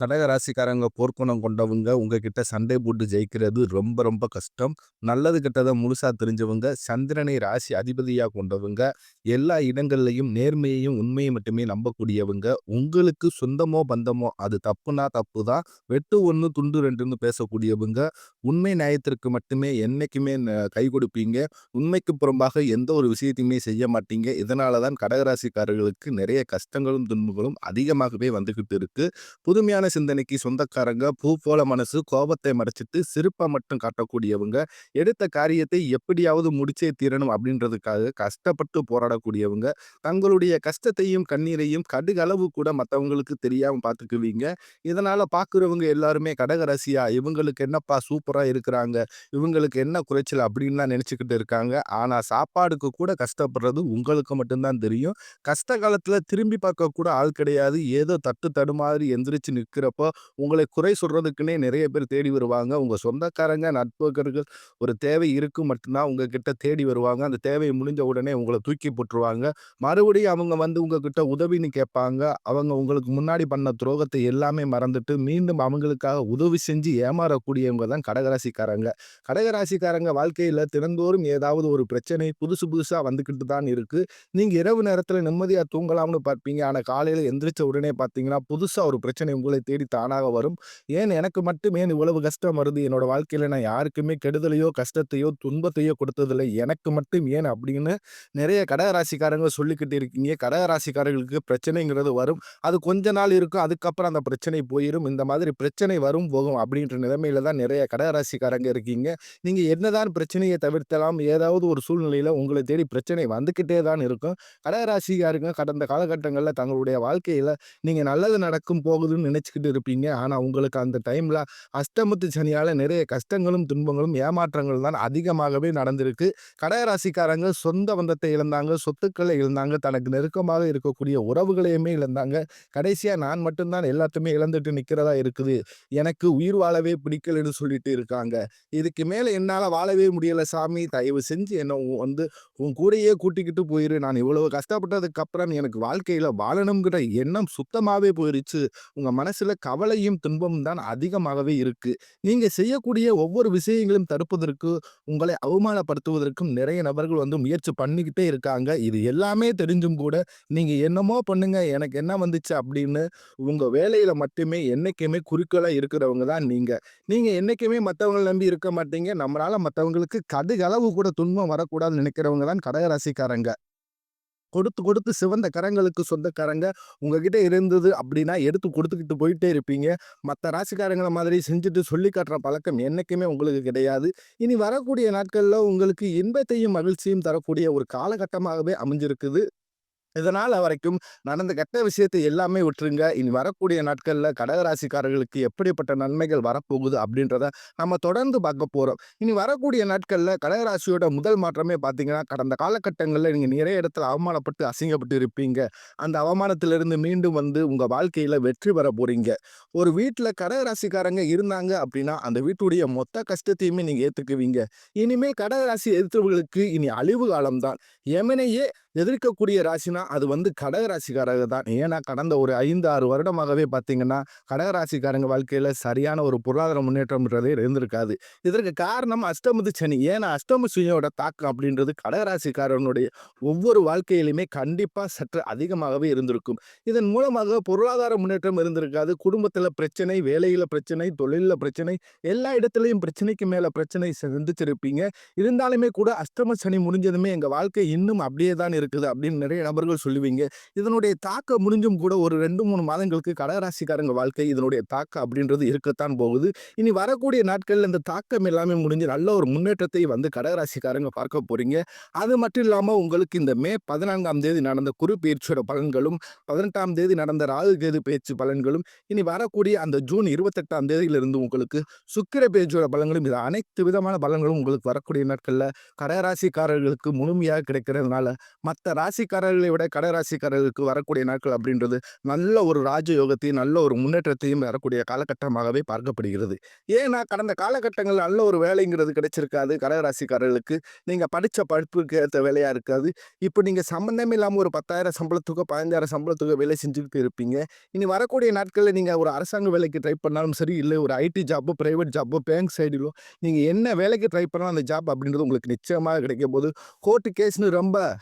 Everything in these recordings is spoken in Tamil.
கடக ராசிக்காரங்க போர்க்குணம் கொண்டவங்க. உங்ககிட்ட சண்டை போட்டு ஜெயிக்கிறது ரொம்ப ரொம்ப கஷ்டம். நல்லது கெட்டத முழுசா தெரிஞ்சவங்க. சந்திரனை ராசி அதிபதியா கொண்டவங்க. எல்லா இடங்கள்லயும் நேர்மையையும், உண்மையை மட்டுமே நம்பக்கூடியவங்க. உங்களுக்கு சொந்தமோ, பந்தமோ அது தப்புனா தப்பு தான். வெட்டு 1 துண்டு 2ன்னு பேசக்கூடியவங்க. உண்மை நியாயத்திற்கு மட்டுமே என்னைக்குமே கை கொடுப்பீங்க. உண்மைக்கு புறம்பாக எந்த ஒரு விஷயத்தையுமே செய்ய மாட்டீங்க. இதனால தான் கடகராசிக்காரர்களுக்கு நிறைய கஷ்டங்களும், துன்பங்களும் அதிகமாகவே வந்துகிட்டு இருக்கு. புதுமையான சிந்தனைக்கு சொந்தக்காரங்க, பூ போல மனசு, கோபத்தை மறைச்சிட்டு சிரிப்பை மட்டும் காட்டக்கூடியவங்க, எடுத்த காரியத்தை எப்படியாவது முடிச்சே தீரணும் அப்படின்றதுக்காக கஷ்டப்பட்டு போராடக்கூடியவங்க, தங்களுடைய கஷ்டத்தையும் கண்ணீரையும் கடுகளவு கூட மற்றவங்களுக்கு தெரியாம பார்த்துக்குவீங்க. இதனால பார்க்குறவங்க எல்லாருமே கடகராசியா இவங்களுக்கு என்னப்பா சூப்பரா இருக்கிறாங்க, இவங்களுக்கு என்ன குறைச்சல் அப்படின்லாம் நினைச்சுக்கிட்டு இருக்காங்க. ஆனா சாப்பாடுக்கு கூட கஷ்டப்படுறது உங்களுக்கு மட்டும்தான் தெரியும். கஷ்ட காலத்துல திரும்பி பார்க்க கூட ஆள் கிடையாது. ஏதோ தட்டு தடுமாறி எந்திரிச்சு நிற்கிறப்போ உங்களை குறை சொல்றதுக்குன்னே நிறைய பேர் தேடி வருவாங்க. உங்க சொந்தக்காரங்க, நட்புகள் ஒரு தேவை இருக்கு மட்டும்தான் உங்ககிட்ட தேடி வருவாங்க. அந்த தேவை முடிஞ்ச உடனே உங்கள தூக்கி போட்டுருவாங்க. மறுபடியும் அவங்க வந்து உங்ககிட்ட உதவின்னு கேட்பாங்க. அவங்க உங்களுக்கு முன்னாடி பண்ண துரோகத்தை எல்லாமே மறந்துட்டு மீண்டும் அவங்களுக்காக உதவி செஞ்சு ஏமாறக்கூடியவங்க தான் கடகராசிக்காரங்க. கடகராசிக்காரங்க வாழ்க்கையில தினந்தோறும் ஏதாவது ஒரு பிரச்சனை புதுசு புதுசா வந்துகிட்டு தான் இருக்கு. நீங்க இரவு நேரத்துல நிம்மதியா தூங்கலாம்னு பார்ப்பீங்க. ஆனா காலையில எந்திரிச்ச உடனே பார்த்தீங்கன்னா, புதுசா ஒரு பிரச்சனை உங்களை தேடி தானாக வரும். ஏன் எனக்கு மட்டும் ஏன் இவ்வளவு கஷ்டம் வருது? என்னோட வாழ்க்கையில நான் யாருக்குமே கெடுதலையோ, கஷ்டத்தையோ, துன்பத்தையோ கொடுத்ததில்லை. எனக்கு மட்டும் ஏன் அப்படின்னு நிறைய கடகராசிக்காரங்க சொல்லிக்கிட்டு இருக்கீங்க. கடகராசிக்காரர்களுக்கு பிரச்சனைங்கிறது வரும். அது கொஞ்ச நாள் இருக்கும். அதுக்கப்புறம் அந்த பிரச்சனை போயிரும். இந்த மாதிரி பிரச்சனை வரும், போகும் அப்படின்ற நிலைமையில தான் நிறைய கடகராசிக்காரங்க இருக்கீங்க. நீங்க என்னதான் பிரச்சனையை தவிர்த்தலாம், ஏதாவது ஒரு சூழ்நிலையில உங்களை தேடி பிரச்சனை வந்துகிட்டே தான் இருக்கும். கடகராசிக்காரங்க கடந்த காலகட்டங்கள்ல தங்களுடைய வாழ்க்கையில நீங்க நல்லது நடக்கும் போகுதுன்னு நினைச்சுக்கிட்டு இருப்பீங்க. ஆனா உங்களுக்கு அந்த டைம்ல அஷ்டமத்து சனியால நிறைய கஷ்டங்களும், துன்பங்களும், ஏமாற்றங்கள் தான் அதிகமாகவே நடந்திருக்கு. கடகராசிக்காரங்க சொந்த பந்தத்தை இழந்தாங்க, சொத்துக்களை இழந்தாங்க, தனக்கு நெருக்கமாக இருக்கக்கூடிய உறவுகளையுமே இழந்தாங்க. கடைசியா நான் மட்டும் தான் எல்லாத்தையுமே இழந்துட்டு நிக்கிறதா இருக்குது. எனக்கு உயிர் வாழவே பிடிக்கலன்னு சொல்லிட்டு இருக்காங்க. இதுக்கு மேல என்னால வாழவே முடியல சாமி. தயவு செஞ்சு என்ன வந்து உன் கூடயே கூட்டிக்கிட்டு போயிரு. நான் இவ்வளவு கஷ்டப்பட்டதுக்கு அப்புறம் எனக்கு வாழ்க்கையில வாழணுங்கிற எண்ணம் சுத்தமாவே போயிருச்சு. உங்க மனசுல கவலையும், துன்பமும் தான் அதிகமாகவே இருக்கு. நீங்க செய்யக்கூடிய ஒவ்வொரு விஷயங்களையும் தடுப்பதற்கு, உங்களை அவமானப்படுத்துவதற்கும் நிறைய நபர்கள் வந்து முயற்சி பண்ணிக்கிட்டே இருக்காங்க. இது எல்லாமே தெரிஞ்சும் கூட, நீங்க என்னமோ பண்ணுங்க, எனக்கு என்ன வந்துச்சு அப்படின்னு உங்க வேலையில மட்டுமே என்னைக்குமே குறிக்கோளா இருக்கிறவங்க தான் நீங்க. நீங்க என்னைக்குமே மத்தவங்கள நம்பி இருக்க மாட்டீங்க. நம்மளால மத்தவங்களுக்கு கடுகளவு கூட துன்பம் வரக்கூடாதுன்னு நினைக்கிறவங்க தான் கடகராசிக்காரங்க. கொடுத்து கொடுத்து சிவந்த கரங்களுக்கு சொந்தக்காரங்க உங்ககிட்ட இருந்தது அப்படின்னா எடுத்து கொடுத்துக்கிட்டு போயிட்டே இருப்பீங்க. மற்ற ராசிக்காரங்கள மாதிரி செஞ்சுட்டு சொல்லி காட்டுற பழக்கம் என்னைக்குமே உங்களுக்கு கிடையாது. இனி வரக்கூடிய நாட்கள்ல உங்களுக்கு இன்பத்தையும் மகிழ்ச்சியும் தரக்கூடிய ஒரு காலகட்டமாகவே அமைஞ்சிருக்குது. இதனால வரைக்கும் நடந்த கெட்ட விஷயத்தை எல்லாமே விட்டுருங்க. இனி வரக்கூடிய நாட்கள்ல கடகராசிக்காரர்களுக்கு எப்படிப்பட்ட நன்மைகள் வரப்போகுது அப்படின்றத நம்ம தொடர்ந்து பார்க்க போறோம். இனி வரக்கூடிய நாட்கள்ல கடகராசியோட முதல் மாற்றமே பார்த்தீங்கன்னா, கடந்த காலகட்டங்கள்ல நீங்க நிறைய இடத்துல அவமானப்பட்டு, அசிங்கப்பட்டு இருப்பீங்க. அந்த அவமானத்திலிருந்து மீண்டும் வந்து உங்க வாழ்க்கையில வெற்றி பெற போறீங்க. ஒரு வீட்ல கடகராசிக்காரங்க இருந்தாங்க அப்படின்னா, அந்த வீட்டுடைய மொத்த கஷ்டத்தையுமே நீங்க ஏத்துக்குவீங்க. இனிமே கடகராசி எதிர்த்தவர்களுக்கு இனி அழிவு காலம் தான். எமனையே எதிர்க்கக்கூடிய ராசினா அது வந்து கடக ராசிக்காரங்க தான். ஏன்னா கடந்த ஒரு 5, 6 வருடமாகவே பார்த்தீங்கன்னா, கடகராசிக்காரங்க வாழ்க்கையில சரியான ஒரு பொருளாதார முன்னேற்றம்ன்றதே இருந்திருக்காது. இதற்கு காரணம் அஷ்டமத்து சனி. ஏன்னா அஷ்டம சனியோட தாக்கம் அப்படின்றது கடகராசிக்காரனுடைய ஒவ்வொரு வாழ்க்கையிலுமே கண்டிப்பா சற்று அதிகமாகவே இருந்திருக்கும். இதன் மூலமாக பொருளாதார முன்னேற்றம் இருந்திருக்காது. குடும்பத்தில பிரச்சனை, வேலையில பிரச்சனை, தொழில்ல பிரச்சனை, எல்லா இடத்திலயும் பிரச்சனைக்கு மேல பிரச்சனை சந்திச்சிருப்பீங்க. இருந்தாலுமே கூட அஷ்டம சனி முடிஞ்சதுமே எங்க வாழ்க்கை இன்னும் அப்படியே தான் இருக்குது அப்படின்னு நிறைய நபர்கள் சொல்லுவீங்க. இதனுடைய தாக்கம் முடிஞ்சும் கூட ஒரு 2, 3 மாதங்களுக்கு கடகராசிக்காரங்க வாழ்க்கை இதனுடைய தாக்கம் அப்படின்றது இருக்கத்தான் போகுது. இனி வரக்கூடிய நாட்கள்ல இந்த தாக்கம் எல்லாமே முடிஞ்சு நல்ல ஒரு முன்னேற்றத்தை வந்து கடகராசிக்காரங்க பார்க்க போறீங்க. அது மட்டும் இல்லாம உங்களுக்கு இந்த மே 14ஆம் தேதி நடந்த குரு பெயர்ச்சியோட பலன்களும், 18ஆம் தேதி நடந்த ராகு கேது பெயர்ச்சி பலன்களும், இனி வரக்கூடிய அந்த ஜூன் 28ஆம் தேதியிலிருந்து உங்களுக்கு சுக்கிர பெயர்ச்சியோட பலன்களும், இது அனைத்து விதமான பலன்களும் உங்களுக்கு வரக்கூடிய நாட்கள்ல கடகராசிக்காரர்களுக்கு முழுமையாக கிடைக்கிறதுனால மத்த ராசிக்காரர்களை விட கடகராசிக்காரர்களுக்கு வரக்கூடிய நாட்கள் அப்படின்றது நல்ல ஒரு ராஜயோகத்தையும், நல்ல ஒரு முன்னேற்றத்தையும் வரக்கூடிய காலகட்டமாகவே பார்க்கப்படுகிறது. ஏன்னா, கடந்த காலகட்டங்கள்ல நல்ல ஒரு வேலைங்கிறது கிடைச்சிருக்காது கடகராசிக்காரர்களுக்கு. நீங்க படிச்ச படிப்புக்கு ஏத்த வேலையா இருக்காது. இப்ப நீங்க சம்மந்தமே இல்லாம ஒரு 10,000 சம்பளத்துக்கோ, 15,000 சம்பளத்துக்கோ வேலை செஞ்சுக்கிட்டு இருப்பீங்க. இனி வரக்கூடிய நாட்கள்ல நீங்க ஒரு அரசாங்க வேலைக்கு ட்ரை பண்ணாலும் சரி, இல்ல ஒரு ஐடி ஜாப்போ, பிரைவேட் ஜாப்போ, பேங்க் சைடிலோ நீங்க என்ன வேலைக்கு ட்ரை பண்ணாலும் அந்த ஜாப் அப்படின்றது உங்களுக்கு நிச்சயமாக கிடைக்கப்போது. கோர்ட்டு கேஸ்ன்னு ரொம்ப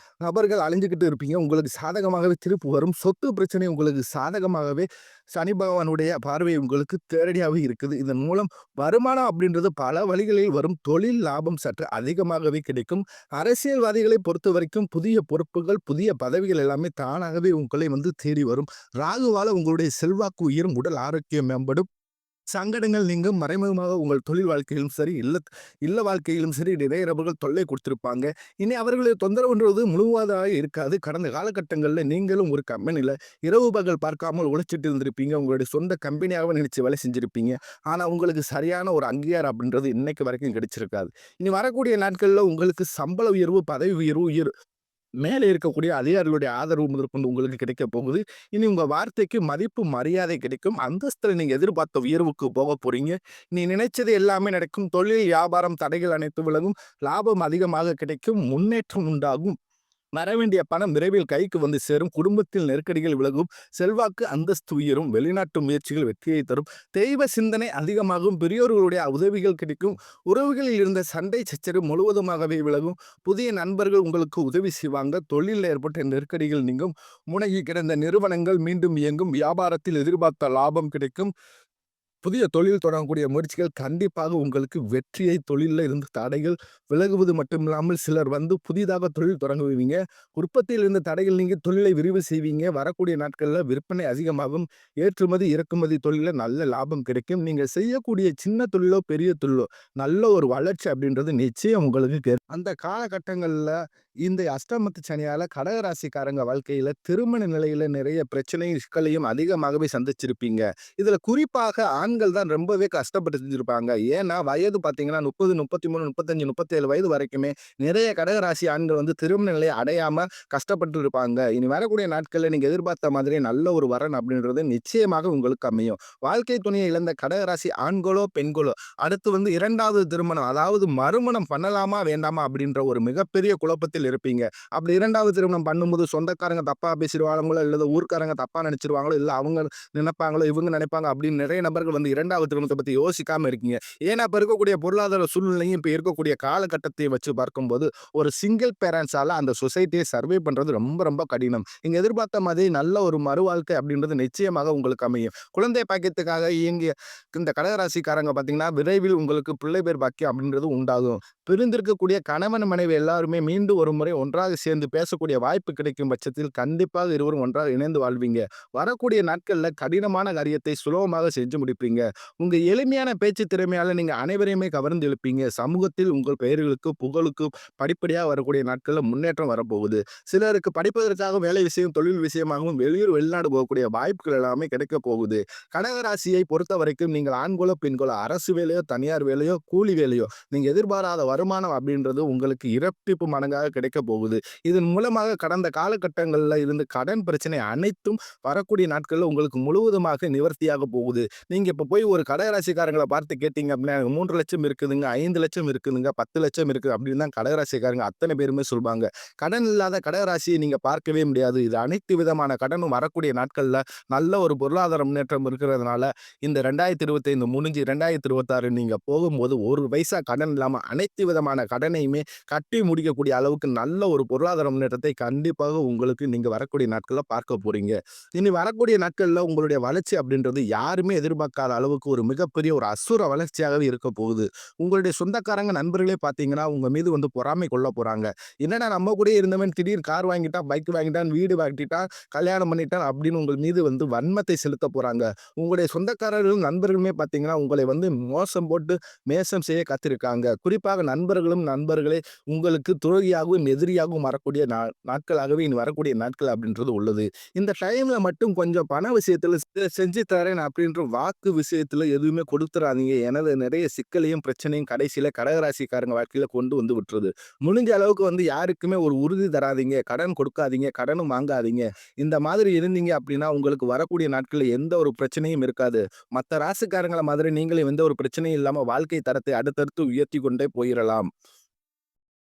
நபர்கள் அலைஞ்சுக்கிட்டு இருப்பீங்க. உங்களுக்கு சாதகமாகவே தீர்ப்பு வரும். சொத்து பிரச்சனை உங்களுக்கு சாதகமாகவே சனி பகவானுடைய பார்வை உங்களுக்கு நேரடியாவே இருக்குது. இதன் மூலம் வருமானம் அப்படின்றது பல வழிகளில் வரும். தொழில் லாபம் சற்று அதிகமாகவே கிடைக்கும். அரசியல்வாதிகளை பொறுத்தவரைக்கும் புதிய பொறுப்புகள், புதிய பதவிகள் எல்லாமே தானாகவே உங்களை வந்து தேடி வரும். ராகுவால உங்களுடைய செல்வாக்கு உயரும். உடல் ஆரோக்கியம் மேம்படும். சங்கடங்கள் நீங்கும். மறைமுகமாக உங்கள் தொழில் வாழ்க்கையிலும் சரி, இல்ல வாழ்க்கையிலும் சரி நிறைய நபர்கள் தொல்லை கொடுத்திருப்பாங்க. இனி அவர்களுடைய தொந்தரவுன்றது முழுவதாக இருக்காது. கடந்த காலகட்டங்கள்ல நீங்களும் ஒரு கம்பெனில இரவு பகல் பார்க்காமல் உழைச்சிட்டு இருந்திருப்பீங்க. உங்களுடைய சொந்த கம்பெனியாகவே நினைச்சு வேலை செஞ்சிருப்பீங்க. ஆனா உங்களுக்கு சரியான ஒரு அங்கீகாரம் அப்படின்றது இன்னைக்கு வரைக்கும் கிடைச்சிருக்காது. இனி வரக்கூடிய நாட்கள்ல உங்களுக்கு சம்பள உயர்வு, பதவி உயர்வு மேலே இருக்கக்கூடிய அதிகாரிகளுடைய ஆதரவு முதற்கொண்டு உங்களுக்கு கிடைக்க போகுது. இனி உங்க வார்த்தைக்கு மதிப்பு, மரியாதை கிடைக்கும். அந்தஸ்துல நீங்க எதிர்பார்த்த உயர்வுக்கு போக போறீங்க. நீ நினைச்சது எல்லாமே நடக்கும். தொழில், வியாபாரம் தடைகள் அனைத்தும் விலகும். லாபம் அதிகமாக கிடைக்கும். முன்னேற்றம் உண்டாகும். வரவேண்டிய பணம் விரைவில் கைக்கு வந்து சேரும். குடும்பத்தில் நெருக்கடிகள் விலகும். செல்வாக்கு, அந்தஸ்து உயரும். வெளிநாட்டு முயற்சிகள் வெற்றியை தரும். தெய்வ சிந்தனை அதிகமாகும். பெரியோர்களுடைய உதவிகள் கிடைக்கும். உறவுகளில் இருந்த சண்டை சச்சரவு முழுவதுமாகவே விலகும். புதிய நண்பர்கள் உங்களுக்கு உதவி செய்வாங்க. தொழிலில் ஏற்பட்ட நெருக்கடிகள் நீங்கும். முடங்கி கிடந்த நிறுவனங்கள் மீண்டும் இயங்கும். வியாபாரத்தில் எதிர்பார்த்த லாபம் கிடைக்கும். புதிய தொழில் தொடங்கக்கூடிய முயற்சிகள் கண்டிப்பாக உங்களுக்கு வெற்றியை, தொழில்ல இருந்து தடைகள் விலகுவது மட்டுமில்லாமல் சிலர் வந்து புதிதாக தொழில் தொடங்குவீங்க. உற்பத்தியில் இருந்த தடைகள் நீங்கி தொழிலை விரிவு செய்வீங்க. வரக்கூடிய நாட்கள்ல விற்பனை அதிகமாகும். ஏற்றுமதி, இறக்குமதி தொழில்ல நல்ல லாபம் கிடைக்கும். நீங்க செய்யக்கூடிய சின்ன தொழிலோ, பெரிய தொழிலோ நல்ல ஒரு வளர்ச்சி அப்படின்றது நிச்சயம் உங்களுக்கு அந்த காலகட்டங்கள்ல இந்த அஷ்டமத்து சனியால கடகராசிக்காரங்க வாழ்க்கையில திருமண நிலையில நிறைய பிரச்சனையும், சிக்கலையும் அதிகமாகவே சந்திச்சிருப்பீங்க. இதுல குறிப்பாக ஆண்கள் தான் ரொம்பவே கஷ்டப்பட்டு செஞ்சிருப்பாங்க. ஏன்னா வயது பார்த்தீங்கன்னா 30, 33, 35, 37 வயது வரைக்குமே நிறைய கடகராசி ஆண்கள் வந்து திருமண நிலையை அடையாம கஷ்டப்பட்டு இருப்பாங்க. இனி வரக்கூடிய நாட்கள்ல நீங்க எதிர்பார்த்த மாதிரியே நல்ல ஒரு வரன் அப்படின்றது நிச்சயமாக உங்களுக்கு அமையும். வாழ்க்கை துணையை இழந்த கடகராசி ஆண்களோ, பெண்களோ அடுத்து வந்து 2வது திருமணம், அதாவது மறுமணம் பண்ணலாமா, வேண்டாமா அப்படின்ற ஒரு மிகப்பெரிய குழப்பத்தில் இருப்பீங்க. அப்படி 2வது திருமணம் பண்ணும்போது சொந்தக்காரங்க தப்பா பேசிருவாங்களோ, இல்ல ஊர்க்காரங்க தப்பா நினைச்சிருவாங்களோ, இல்ல அவங்க நினைப்பாங்களோ, இவங்க நினைப்பாங்க அப்படின்னு நிறைய நபர்கள் வந்து 2வது திருமணத்தை பத்தி யோசிக்காம இருக்கீங்க. ஏன்னா இப்ப இருக்கக்கூடிய பொருளாதார சூழ்நிலையும், இப்ப இருக்கக்கூடிய காலகட்டத்தை வச்சு பார்க்கும்போது, ஒரு சிங்கிள் பேரண்ட்ஸால அந்த சொசைட்டியை சர்வே பண்றது ரொம்ப ரொம்ப கடினம். நீங்க எதிர்பார்த்த மாதிரி நல்ல ஒரு மறுவாழ்க்கை அப்படின்றது நிச்சயமாக உங்களுக்கு அமையும். குழந்தை பாக்கியத்துக்காக இயங்கிய இந்த கடகராசிக்காரங்க பார்த்தீங்கன்னா, விரைவில் உங்களுக்கு பிள்ளை பேர் பாக்கியம் அப்படின்றது உண்டாகும். பிரிந்திருக்கக்கூடிய கணவன், மனைவி எல்லாருமே மீண்டும் ஒரு முறை ஒன்றாக சேர்ந்து பேசக்கூடிய வாய்ப்பு கிடைக்கும் பட்சத்தில் கண்டிப்பாக இருவரும் ஒன்றாக இணைந்து வாழ்வீங்க. வரக்கூடிய நாட்கள்ல கடினமான காரியத்தை சுலபமாக செஞ்சு முடிப்பீங்க. உங்க எளிமையான பேச்சு திறமையால நீங்க அனைவரையுமே கவர்ந்து இழுப்பீங்க. சமூகத்தில் உங்கள் பெயர்களுக்கு, புகழுக்கு படிப்படியா வரக்கூடிய நாட்கள்ல முன்னேற்றம் வரப்போகுது. சிலருக்கு படிப்பதற்காக வேலை விஷயம், தொழில் விஷயமாகவும் வெளியூர், வெளிநாடு போகக்கூடிய வாய்ப்புகள் எல்லாமே கிடைக்கப் போகுது. கடகராசியை பொறுத்தவரைக்கும் நீங்கள் ஆண்களோ, பெண்களோ அரசு வேலையோ, தனியார் வேலையோ, கூலி வேலையோ நீங்க எதிர்பாராத வருமானம் அப்படின்றது உங்களுக்கு இரட்டிப்பு மடங்காக கிடைக்கப் போகுது. இதன் மூலமாக கடந்த காலகட்டங்கள்ல இருந்து கடன் பிரச்சனை அனைத்தும் வரக்கூடிய நாட்கள்ல உங்களுக்கு முழுவதுமாக நிவர்த்தியாக போகுது. நீங்க இப்ப போய் ஒரு கடகராசிக்காரங்கள பார்த்து கேட்டீங்க அப்படின்னா, எனக்கு 3,00,000 இருக்குதுங்க, 5,00,000 இருக்குதுங்க, 10,00,000 இருக்கு அப்படின்னு தான் கடகராசிக்காரங்க அத்தனை பேருமே சொல்வாங்க. கடன் இல்லாத கடகராசியை நீங்க பார்க்கவே முடியாது. இது அனைத்து விதமான கடனும் வரக்கூடிய நாட்கள்ல நல்ல ஒரு பொருளாதார முன்னேற்றம் இருக்கிறதுனால, இந்த 2025 முடிஞ்சு 2026 நீங்க போகும்போது ஒரு பைசா கடன் இல்லாம அனைத்து விதமான கடனையுமே கட்டி முடிக்கக்கூடிய அளவுக்கு நல்ல ஒரு பொருளாதார முன்னேற்றத்தை கண்டிப்பாக உங்களுக்கு நீங்க வரக்கூடிய நாட்கள்ல பார்க்க போறீங்க. இனி வரக்கூடிய நாட்கள்ல உங்களுடைய வளர்ச்சி அப்படின்றது யாருமே எதிர்பார்க்காத அளவுக்கு ஒரு மிகப்பெரிய ஒரு அசுர வளர்ச்சியாகவே இருக்க போகுது. உங்களுடைய சொந்தக்காரங்க, நண்பர்களே பார்த்தீங்கன்னா, உங்க மீது வந்து பொறாமை கொள்ள போறாங்க. என்னடா நம்ம கூடயே இருந்தவன் திடீர் கார் வாங்கிட்டான், பைக் வாங்கிட்டான், வீடு வாங்கிட்டான், கல்யாணம் பண்ணிட்டான் அப்படின்னு உங்கள் மீது வந்து வன்மத்தை செலுத்தப் போறாங்க. உங்களுடைய சொந்தக்காரர்களும், நண்பர்களுமே பார்த்தீங்கன்னா, உங்களை வந்து மோசம் போட்டு மேசம் செய்ய காத்திருக்காங்க. குறிப்பாக நண்பர்களே உங்களுக்கு துரோகியாகவோ, நண்பனாகவும், எதிரியாகவும் மாறக்கூடிய நாட்களாகவே இனி வரக்கூடிய நாட்கள் அப்படின்றது உள்ளது. இந்த டைம்ல மட்டும் கொஞ்சம் பண விஷயத்துல செஞ்சு தரேன் அப்படின்ற வாக்கு விஷயத்துல எதுவுமே கொடுத்துறாதீங்க. ஏன்னா, அது நெறைய சிக்கலையும், பிரச்சனையும் கடைசியில கடகராசிக்காரங்க வாழ்க்கையில கொண்டு வந்து விட்டுருது. முடிஞ்ச அளவுக்கு வந்து யாருக்குமே ஒரு உறுதி தராதீங்க, கடன் கொடுக்காதீங்க, கடனும் வாங்காதீங்க. இந்த மாதிரி இருந்தீங்க அப்படின்னா, உங்களுக்கு வரக்கூடிய நாட்கள்ல எந்த ஒரு பிரச்சனையும் இருக்காது. மத்த ராசிக்காரங்கள மாதிரி நீங்களும் எந்த ஒரு பிரச்சனையும் இல்லாம வாழ்க்கை தரத்தை அடுத்தடுத்து உயர்த்திக் கொண்டே போயிறலாம்.